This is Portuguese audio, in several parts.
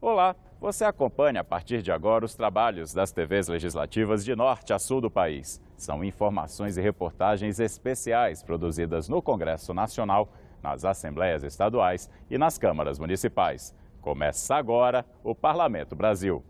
Olá, você acompanha a partir de agora os trabalhos das TVs legislativas de norte a sul do país. São informações e reportagens especiais produzidas no Congresso Nacional, nas Assembleias Estaduais e nas câmaras municipais. Começa agora o Parlamento Brasil.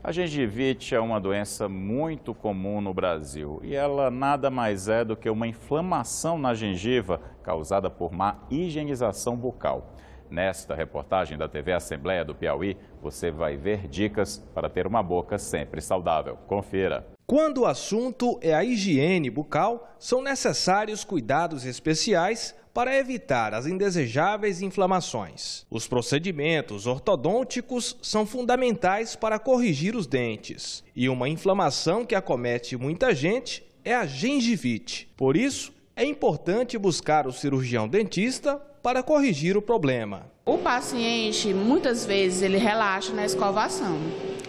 A gengivite é uma doença muito comum no Brasil e ela nada mais é do que uma inflamação na gengiva causada por má higienização bucal. Nesta reportagem da TV Assembleia do Piauí, você vai ver dicas para ter uma boca sempre saudável. Confira. Quando o assunto é a higiene bucal, são necessários cuidados especiais para evitar as indesejáveis inflamações. Os procedimentos ortodônticos são fundamentais para corrigir os dentes. E uma inflamação que acomete muita gente é a gengivite. Por isso, é importante buscar o cirurgião dentista para corrigir o problema. O paciente, muitas vezes, ele relaxa na escovação.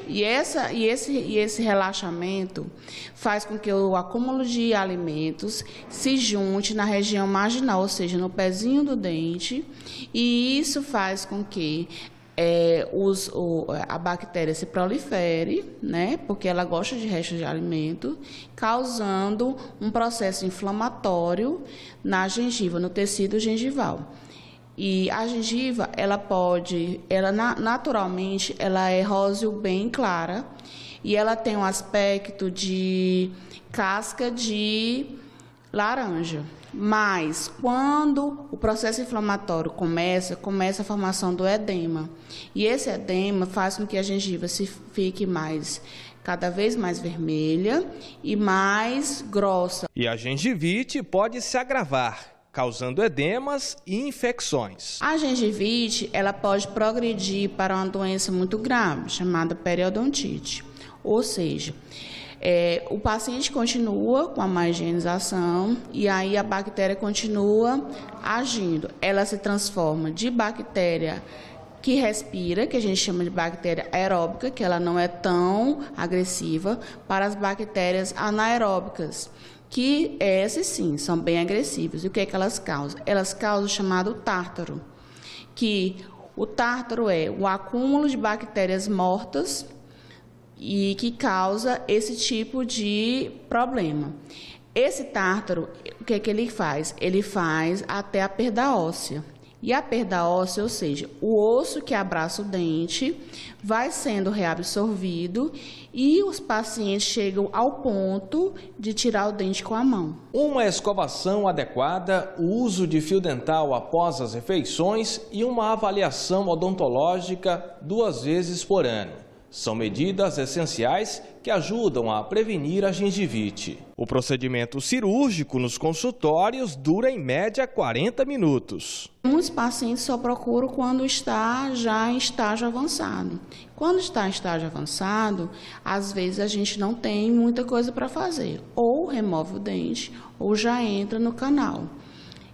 E esse relaxamento faz com que o acúmulo de alimentos se junte na região marginal, ou seja, no pezinho do dente, e isso faz com que a bactéria se prolifere, né, porque ela gosta de restos de alimento, causando um processo inflamatório na gengiva, no tecido gengival. E a gengiva, naturalmente, ela é róseo bem clara e ela tem um aspecto de casca de laranja. Mas quando o processo inflamatório começa a formação do edema. E esse edema faz com que a gengiva fique cada vez mais vermelha e mais grossa. E a gengivite pode se agravar, causando edemas e infecções. A gengivite, ela pode progredir para uma doença muito grave, chamada periodontite. Ou seja, o paciente continua com a má higienização e aí a bactéria continua agindo. Ela se transforma de bactéria que respira, que a gente chama de bactéria aeróbica, que ela não é tão agressiva, para as bactérias anaeróbicas, que essas sim são bem agressivas. E o que é que elas causam? Elas causam o chamado tártaro, que o tártaro é o acúmulo de bactérias mortas e que causa esse tipo de problema. Esse tártaro, o que é que ele faz? Ele faz até a perda óssea. E a perda óssea, ou seja, o osso que abraça o dente, vai sendo reabsorvido e os pacientes chegam ao ponto de tirar o dente com a mão. Uma escovação adequada, o uso de fio dental após as refeições e uma avaliação odontológica 2 vezes por ano. São medidas essenciais que ajudam a prevenir a gengivite. O procedimento cirúrgico nos consultórios dura em média 40 minutos. Muitos pacientes só procuram quando está já em estágio avançado. Quando está em estágio avançado, às vezes a gente não tem muita coisa para fazer. Ou remove o dente ou já entra no canal.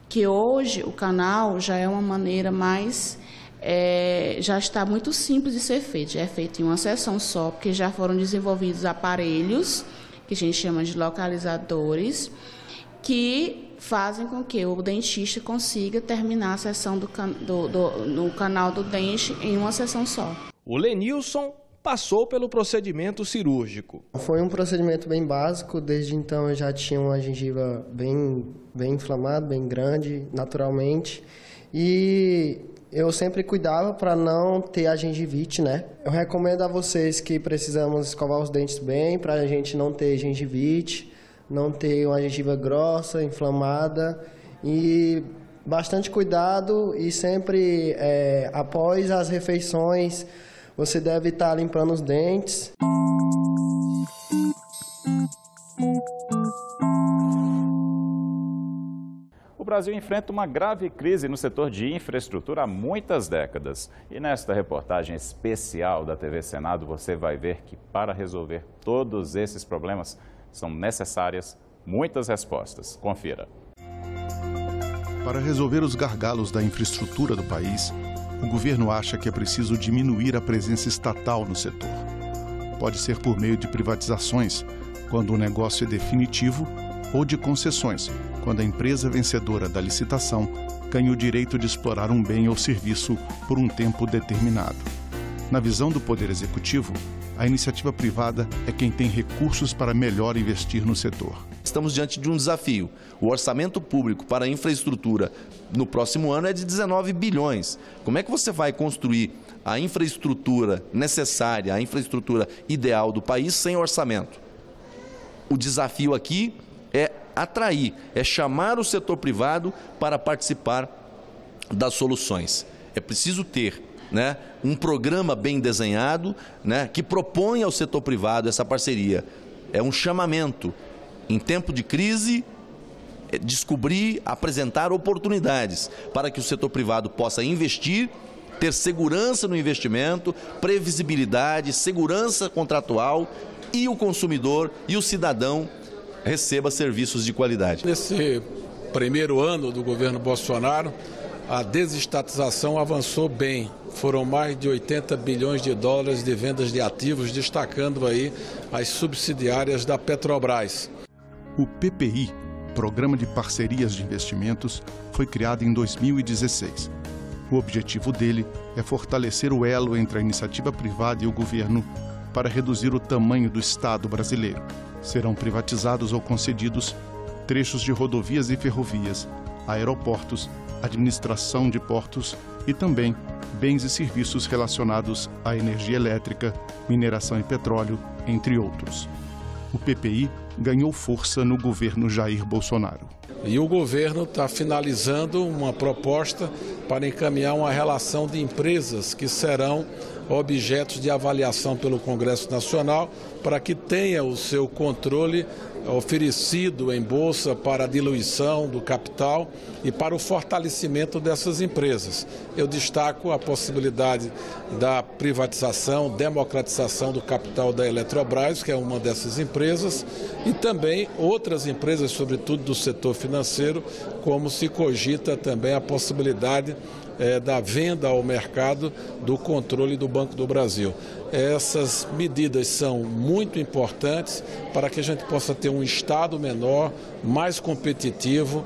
Que hoje o canal já é uma maneira mais... já está muito simples de ser feito, já é feito em uma sessão só, porque já foram desenvolvidos aparelhos, que a gente chama de localizadores, que fazem com que o dentista consiga terminar a sessão no canal do dente em uma sessão só. O Lenilson passou pelo procedimento cirúrgico. Foi um procedimento bem básico, desde então eu já tinha uma gengiva bem inflamada, bem grande, naturalmente, e eu sempre cuidava para não ter a gengivite, né? Eu recomendo a vocês que precisamos escovar os dentes bem para a gente não ter gengivite, não ter uma gengiva grossa, inflamada e bastante cuidado e sempre após as refeições você deve estar limpando os dentes. O Brasil enfrenta uma grave crise no setor de infraestrutura há muitas décadas. E nesta reportagem especial da TV Senado, você vai ver que para resolver todos esses problemas são necessárias muitas respostas. Confira. Para resolver os gargalos da infraestrutura do país, o governo acha que é preciso diminuir a presença estatal no setor. Pode ser por meio de privatizações, quando o negócio é definitivo, ou de concessões, quando a empresa vencedora da licitação ganha o direito de explorar um bem ou serviço por um tempo determinado. Na visão do Poder Executivo, a iniciativa privada é quem tem recursos para melhor investir no setor. Estamos diante de um desafio. O orçamento público para a infraestrutura no próximo ano é de 19 bilhões. Como é que você vai construir a infraestrutura necessária, a infraestrutura ideal do país sem orçamento? O desafio aqui é atrair, é chamar o setor privado para participar das soluções. É preciso ter, um programa bem desenhado, que proponha ao setor privado essa parceria. É um chamamento. Em tempo de crise, descobrir, apresentar oportunidades para que o setor privado possa investir, ter segurança no investimento, previsibilidade, segurança contratual e o consumidor e o cidadão receba serviços de qualidade. Nesse primeiro ano do governo Bolsonaro, a desestatização avançou bem. Foram mais de 80 bilhões de dólares de vendas de ativos, destacando aí as subsidiárias da Petrobras. O PPI, Programa de Parcerias de Investimentos, foi criado em 2016. O objetivo dele é fortalecer o elo entre a iniciativa privada e o governo para reduzir o tamanho do Estado brasileiro. Serão privatizados ou concedidos trechos de rodovias e ferrovias, aeroportos, administração de portos e também bens e serviços relacionados à energia elétrica, mineração e petróleo, entre outros. O PPI ganhou força no governo Jair Bolsonaro. E o governo está finalizando uma proposta para encaminhar uma relação de empresas que serão objetos de avaliação pelo Congresso Nacional para que tenha o seu controle oferecido em bolsa para a diluição do capital e para o fortalecimento dessas empresas. Eu destaco a possibilidade da privatização, democratização do capital da Eletrobras, que é uma dessas empresas, e também outras empresas, sobretudo do setor financeiro, como se cogita também a possibilidade da venda ao mercado do controle do Banco do Brasil. Essas medidas são muito importantes para que a gente possa ter um Estado menor, mais competitivo,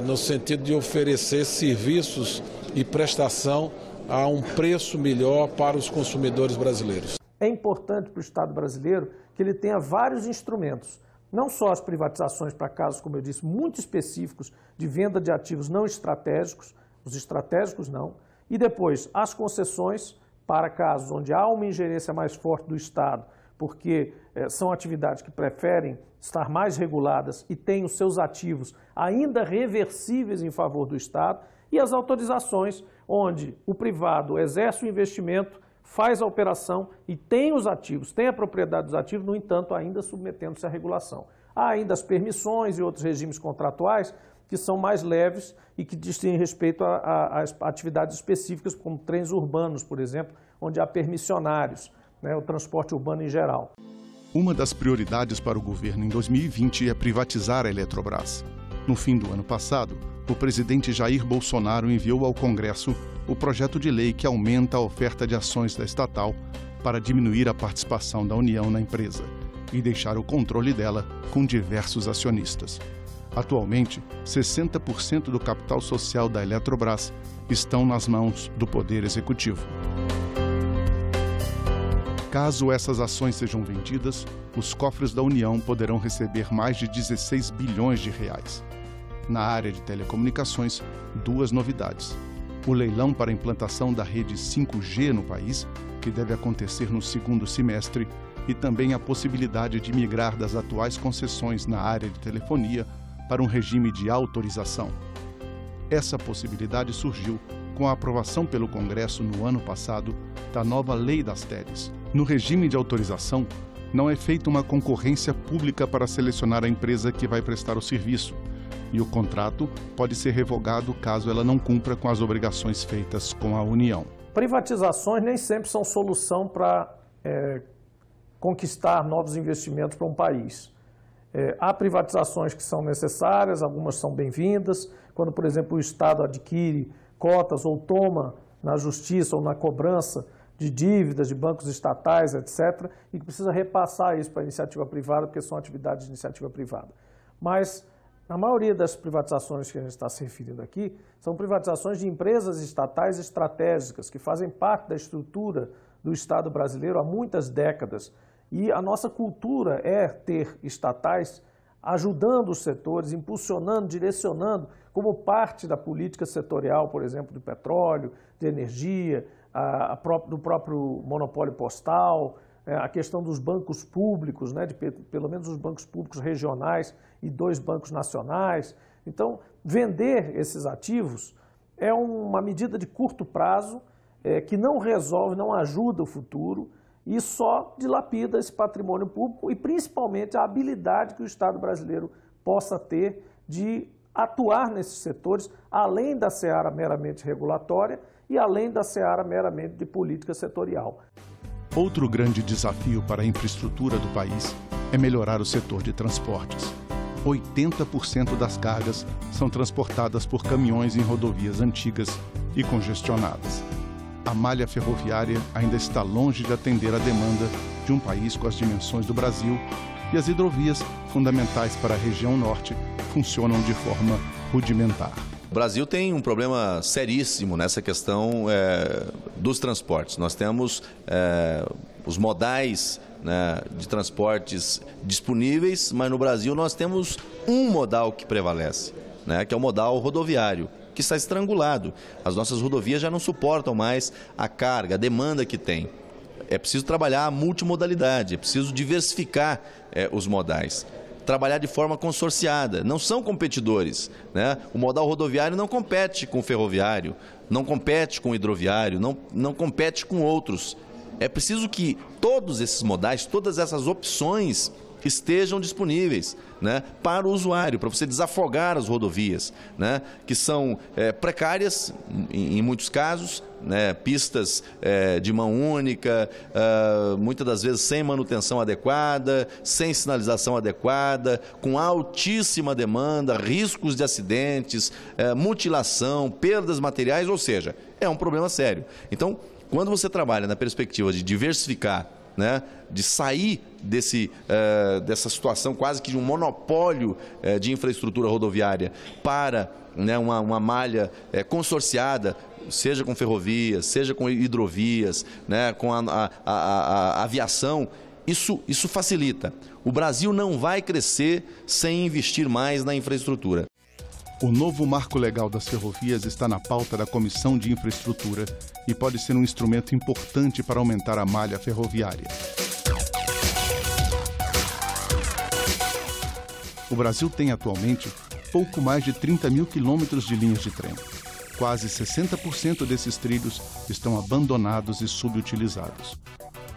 no sentido de oferecer serviços e prestação a um preço melhor para os consumidores brasileiros. É importante para o Estado brasileiro que ele tenha vários instrumentos, não só as privatizações para casos, como eu disse, muito específicos de venda de ativos não estratégicos, os estratégicos não, e depois as concessões para casos onde há uma ingerência mais forte do Estado, porque são atividades que preferem estar mais reguladas e têm os seus ativos ainda reversíveis em favor do Estado, e as autorizações, onde o privado exerce o investimento, faz a operação e tem os ativos, tem a propriedade dos ativos, no entanto, ainda submetendo-se à regulação. Há ainda as permissões e outros regimes contratuais que são mais leves e que dizem respeito a atividades específicas, como trens urbanos, por exemplo, onde há permissionários, o transporte urbano em geral. Uma das prioridades para o governo em 2020 é privatizar a Eletrobras. No fim do ano passado, o presidente Jair Bolsonaro enviou ao Congresso o projeto de lei que aumenta a oferta de ações da estatal para diminuir a participação da União na empresa e deixar o controle dela com diversos acionistas. Atualmente, 60% do capital social da Eletrobras estão nas mãos do Poder Executivo. Caso essas ações sejam vendidas, os cofres da União poderão receber mais de 16 bilhões de reais. Na área de telecomunicações, duas novidades. O leilão para a implantação da rede 5G no país, que deve acontecer no segundo semestre, e também a possibilidade de migrar das atuais concessões na área de telefonia para um regime de autorização. Essa possibilidade surgiu com a aprovação pelo Congresso no ano passado da nova Lei das Teles. No regime de autorização, não é feita uma concorrência pública para selecionar a empresa que vai prestar o serviço, e o contrato pode ser revogado caso ela não cumpra com as obrigações feitas com a União. Privatizações nem sempre são solução para conquistar novos investimentos para um país. Há privatizações que são necessárias, algumas são bem-vindas, quando, por exemplo, o Estado adquire cotas ou toma na justiça ou na cobrança de dívidas de bancos estatais, etc., e que precisa repassar isso para a iniciativa privada, porque são atividades de iniciativa privada. Mas, na maioria das privatizações que a gente está se referindo aqui, são privatizações de empresas estatais estratégicas, que fazem parte da estrutura do Estado brasileiro há muitas décadas. E a nossa cultura é ter estatais ajudando os setores, impulsionando, direcionando, como parte da política setorial, por exemplo, do petróleo, de energia, do próprio monopólio postal, a questão dos bancos públicos, né, de pelo menos os bancos públicos regionais e 2 bancos nacionais. Então, vender esses ativos é uma medida de curto prazo que não resolve, não ajuda o futuro e só dilapida esse patrimônio público e principalmente a habilidade que o Estado brasileiro possa ter de atuar nesses setores, além da seara meramente regulatória e além da seara meramente de política setorial. Outro grande desafio para a infraestrutura do país é melhorar o setor de transportes. 80% das cargas são transportadas por caminhões em rodovias antigas e congestionadas. A malha ferroviária ainda está longe de atender a demanda de um país com as dimensões do Brasil e as hidrovias, fundamentais para a região norte, funcionam de forma rudimentar. O Brasil tem um problema seríssimo nessa questão dos transportes. Nós temos os modais, né, de transportes disponíveis, mas no Brasil nós temos um modal que prevalece, né, que é o modal rodoviário, que está estrangulado. As nossas rodovias já não suportam mais a carga, a demanda que tem. É preciso trabalhar a multimodalidade, é preciso diversificar os modais. Trabalhar de forma consorciada, não são competidores, né? O modal rodoviário não compete com o ferroviário, não compete com o hidroviário, não compete com outros. É preciso que todos esses modais, todas essas opções estejam disponíveis, né, para o usuário, para você desafogar as rodovias, né, que são precárias em muitos casos, né, pistas de mão única, muitas das vezes sem manutenção adequada, sem sinalização adequada, com altíssima demanda, riscos de acidentes, mutilação, perdas materiais, ou seja, é um problema sério. Então, quando você trabalha na perspectiva de diversificar, né, de sair dessa situação quase que de um monopólio de infraestrutura rodoviária para, né, uma malha consorciada, seja com ferrovias, seja com hidrovias, né, com a aviação, isso facilita. O Brasil não vai crescer sem investir mais na infraestrutura. O novo marco legal das ferrovias está na pauta da Comissão de Infraestrutura e pode ser um instrumento importante para aumentar a malha ferroviária. O Brasil tem atualmente pouco mais de 30 mil quilômetros de linhas de trem. Quase 60% desses trilhos estão abandonados e subutilizados.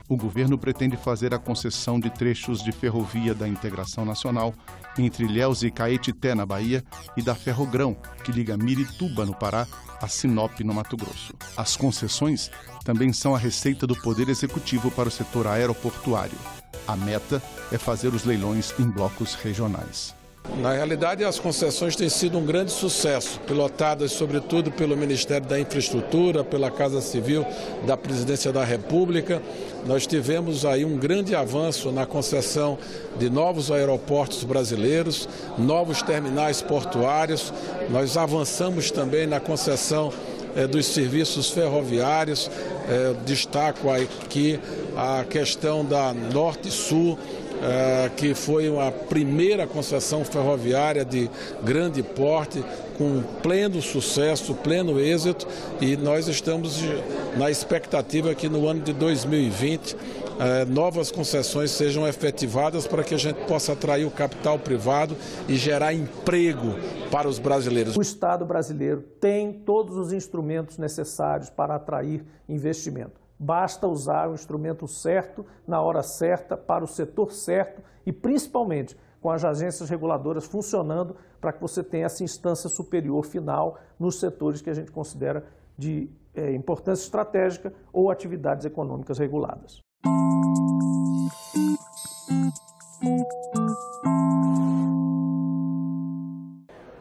O governo pretende fazer a concessão de trechos de ferrovia da Integração Nacional entre Ilhéus e Caetité, na Bahia, e da Ferrogrão, que liga Mirituba, no Pará, a Sinop, no Mato Grosso. As concessões também são a receita do Poder Executivo para o setor aeroportuário. A meta é fazer os leilões em blocos regionais. Na realidade, as concessões têm sido um grande sucesso, pilotadas sobretudo pelo Ministério da Infraestrutura, pela Casa Civil da Presidência da República. Nós tivemos aí um grande avanço na concessão de novos aeroportos brasileiros, novos terminais portuários. Nós avançamos também na concessão dos serviços ferroviários. Destaco aqui a questão da Norte-Sul, que foi uma primeira concessão ferroviária de grande porte, com pleno sucesso, pleno êxito, e nós estamos na expectativa que no ano de 2020 novas concessões sejam efetivadas para que a gente possa atrair o capital privado e gerar emprego para os brasileiros. O Estado brasileiro tem todos os instrumentos necessários para atrair investimento. Basta usar o instrumento certo, na hora certa, para o setor certo e, principalmente, com as agências reguladoras funcionando para que você tenha essa instância superior final nos setores que a gente considera de importância estratégica ou atividades econômicas reguladas.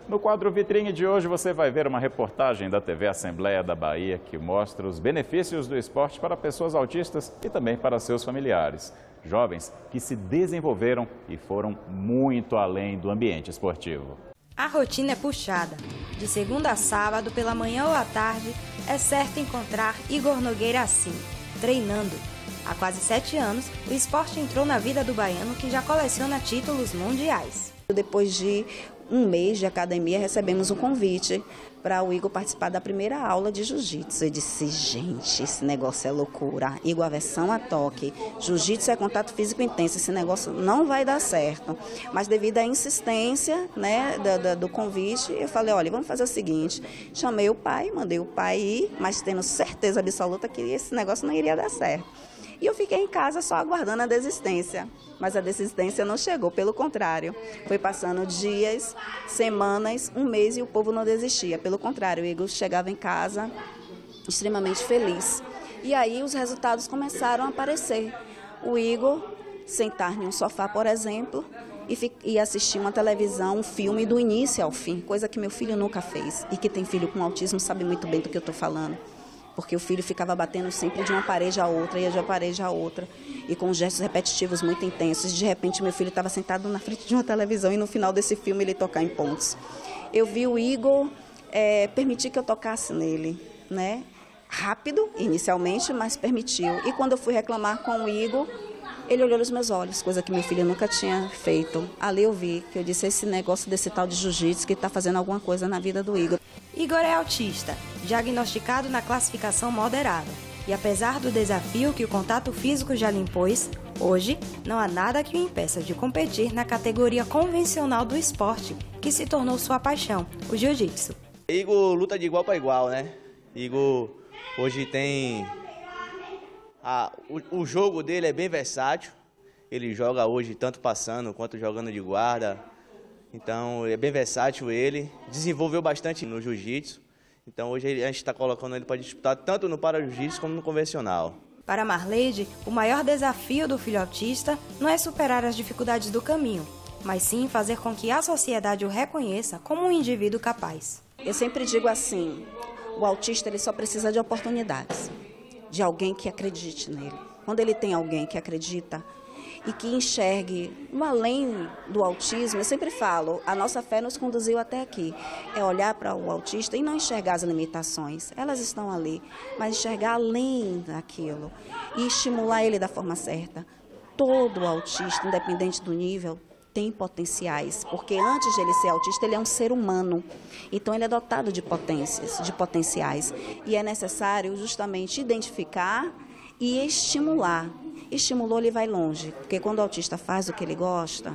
No quadro Vitrine de hoje você vai ver uma reportagem da TV Assembleia da Bahia que mostra os benefícios do esporte para pessoas autistas e também para seus familiares. Jovens que se desenvolveram e foram muito além do ambiente esportivo. A rotina é puxada. De segunda a sábado, pela manhã ou à tarde, é certo encontrar Igor Nogueira assim, treinando. Há quase 7 anos, o esporte entrou na vida do baiano que já coleciona títulos mundiais. Depois de um mês de academia, recebemos um convite para o Igor participar da primeira aula de jiu-jitsu. Eu disse, gente, esse negócio é loucura. Igor, aversão a toque. Jiu-jitsu é contato físico intenso, esse negócio não vai dar certo. Mas devido à insistência, né, do convite, eu falei, olha, vamos fazer o seguinte. Chamei o pai, mandei o pai ir, mas tendo certeza absoluta que esse negócio não iria dar certo. E eu fiquei em casa só aguardando a desistência. Mas a desistência não chegou, pelo contrário. Foi passando dias, semanas, um mês e o povo não desistia. Pelo contrário, o Igor chegava em casa extremamente feliz. E aí os resultados começaram a aparecer. O Igor sentar em um sofá, por exemplo, e assistir uma televisão, um filme do início ao fim, coisa que meu filho nunca fez. E que tem filho com autismo sabe muito bem do que eu estou falando. Porque o filho ficava batendo sempre de uma parede a outra, e de uma parede a outra, e com gestos repetitivos muito intensos. De repente, meu filho estava sentado na frente de uma televisão e no final desse filme ele tocar em pontos. Eu vi o Igor permitir que eu tocasse nele, né? Rápido, inicialmente, mas permitiu. E quando eu fui reclamar com o Igor, ele olhou nos meus olhos, coisa que meu filho nunca tinha feito. Ali eu vi que eu disse, esse negócio desse tal de jiu-jitsu que está fazendo alguma coisa na vida do Igor. Igor é autista, diagnosticado na classificação moderada. E apesar do desafio que o contato físico já lhe impôs, hoje não há nada que o impeça de competir na categoria convencional do esporte, que se tornou sua paixão, o jiu-jitsu. Igor luta de igual para igual, né? Igor hoje tem... O jogo dele é bem versátil. Ele joga hoje tanto passando quanto jogando de guarda. Então, é bem versátil ele, desenvolveu bastante no jiu-jitsu, então hoje a gente está colocando ele para disputar tanto no para-jiu-jitsu como no convencional. Para Marleide, o maior desafio do filho autista não é superar as dificuldades do caminho, mas sim fazer com que a sociedade o reconheça como um indivíduo capaz. Eu sempre digo assim, o autista ele só precisa de oportunidades, de alguém que acredite nele. Quando ele tem alguém que acredita, e que enxergue, além do autismo, eu sempre falo, a nossa fé nos conduziu até aqui. É olhar para o autista e não enxergar as limitações, elas estão ali, mas enxergar além daquilo e estimular ele da forma certa. Todo autista, independente do nível, tem potenciais, porque antes de ele ser autista, ele é um ser humano. Então, ele é dotado de potências, de potenciais. E é necessário justamente identificar e estimular. Estimulou, ele vai longe, porque quando o autista faz o que ele gosta,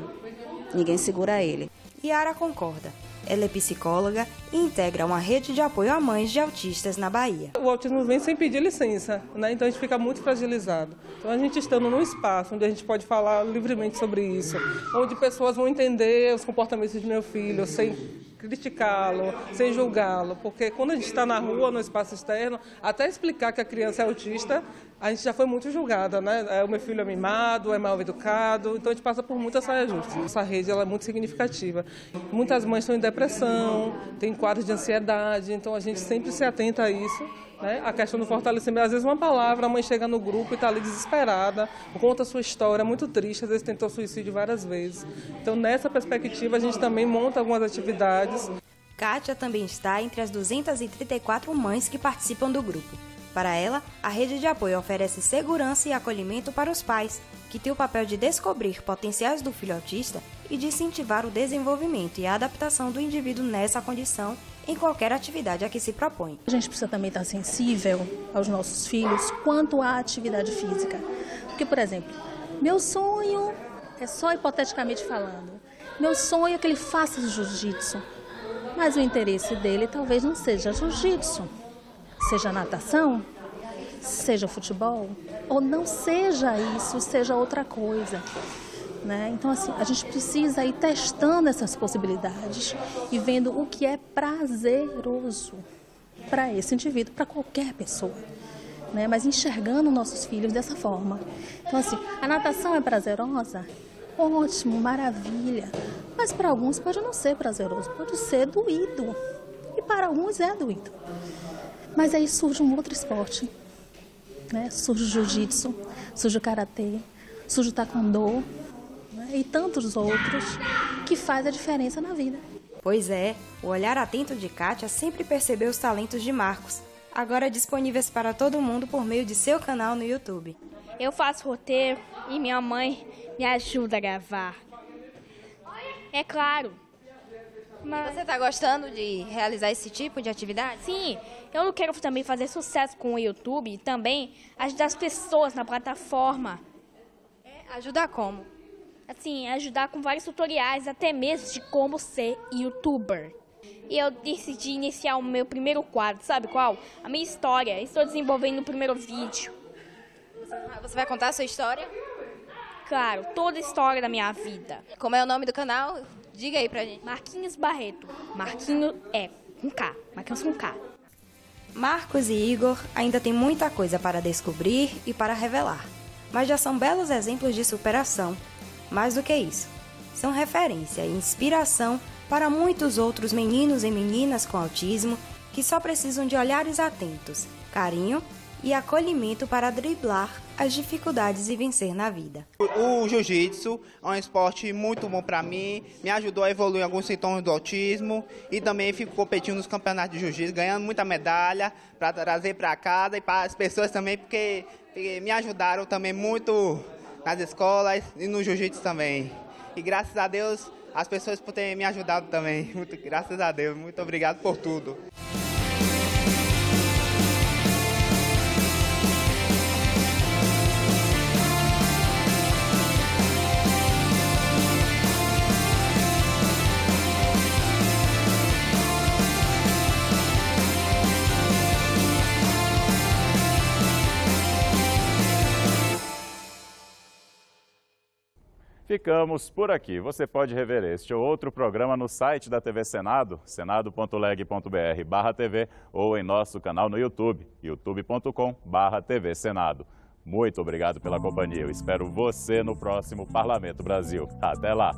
ninguém segura ele. Yara concorda. Ela é psicóloga e integra uma rede de apoio a mães de autistas na Bahia. O autismo vem sem pedir licença, né? Então a gente fica muito fragilizado. Então a gente estando num espaço onde a gente pode falar livremente sobre isso, onde pessoas vão entender os comportamentos de meu filho, sem criticá-lo, sem julgá-lo, porque quando a gente está na rua, no espaço externo, até explicar que a criança é autista, a gente já foi muito julgada, né? O meu filho é mimado, é mal educado, então a gente passa por muitas saias justas. Essa rede ela é muito significativa. Muitas mães estão em depressão, tem quadros de ansiedade, então a gente sempre se atenta a isso, né? A questão do fortalecimento, às vezes uma palavra, a mãe chega no grupo e está ali desesperada, conta a sua história, muito triste, às vezes tentou suicídio várias vezes. Então nessa perspectiva a gente também monta algumas atividades. Kátia também está entre as 234 mães que participam do grupo. Para ela, a rede de apoio oferece segurança e acolhimento para os pais, que têm o papel de descobrir potenciais do filho autista e de incentivar o desenvolvimento e a adaptação do indivíduo nessa condição em qualquer atividade a que se propõe. A gente precisa também estar sensível aos nossos filhos quanto à atividade física. Porque, por exemplo, meu sonho, é só hipoteticamente falando, meu sonho é que ele faça jiu-jitsu, mas o interesse dele talvez não seja jiu-jitsu. Seja natação, seja futebol, ou não seja isso, seja outra coisa, né? Então, assim, a gente precisa ir testando essas possibilidades e vendo o que é prazeroso para esse indivíduo, para qualquer pessoa, né? Mas enxergando nossos filhos dessa forma. Então, assim, a natação é prazerosa? ótimo, maravilha. Mas para alguns pode não ser prazeroso, pode ser doído. E para alguns é doído. Mas aí surge um outro esporte, né? Surge o jiu-jitsu, surge o karatê, surge o taekwondo, né? E tantos outros que faz a diferença na vida. Pois é, o olhar atento de Kátia sempre percebeu os talentos de Marcos, agora disponíveis para todo mundo por meio de seu canal no YouTube. Eu faço roteiro e minha mãe me ajuda a gravar. É claro. Mas você está gostando de realizar esse tipo de atividade? Sim, eu quero também fazer sucesso com o YouTube e também ajudar as pessoas na plataforma. Ajudar como? Assim, ajudar com vários tutoriais, até mesmo de como ser youtuber. E eu decidi iniciar o meu primeiro quadro, sabe qual? A minha história. Estou desenvolvendo o primeiro vídeo. Você vai contar a sua história? Claro, toda a história da minha vida. Como é o nome do canal? Diga aí pra gente. Marquinhos Barreto. Marquinhos é com K. Marquinhos com K. Marcos e Igor ainda têm muita coisa para descobrir e para revelar. Mas já são belos exemplos de superação. Mais do que isso, são referência e inspiração para muitos outros meninos e meninas com autismo que só precisam de olhares atentos, carinho e acolhimento para driblar as dificuldades e vencer na vida. O jiu-jitsu é um esporte muito bom para mim, me ajudou a evoluir alguns sintomas do autismo e também fico competindo nos campeonatos de jiu-jitsu, ganhando muita medalha para trazer para casa e para as pessoas também, porque me ajudaram também muito nas escolas e no jiu-jitsu também. E graças a Deus, as pessoas por terem me ajudado também. Graças a Deus, muito obrigado por tudo. Ficamos por aqui. Você pode rever este ou outro programa no site da TV Senado, senado.leg.br/TV, ou em nosso canal no YouTube, youtube.com/TV Senado. Muito obrigado pela companhia. Eu espero você no próximo Parlamento Brasil. Até lá!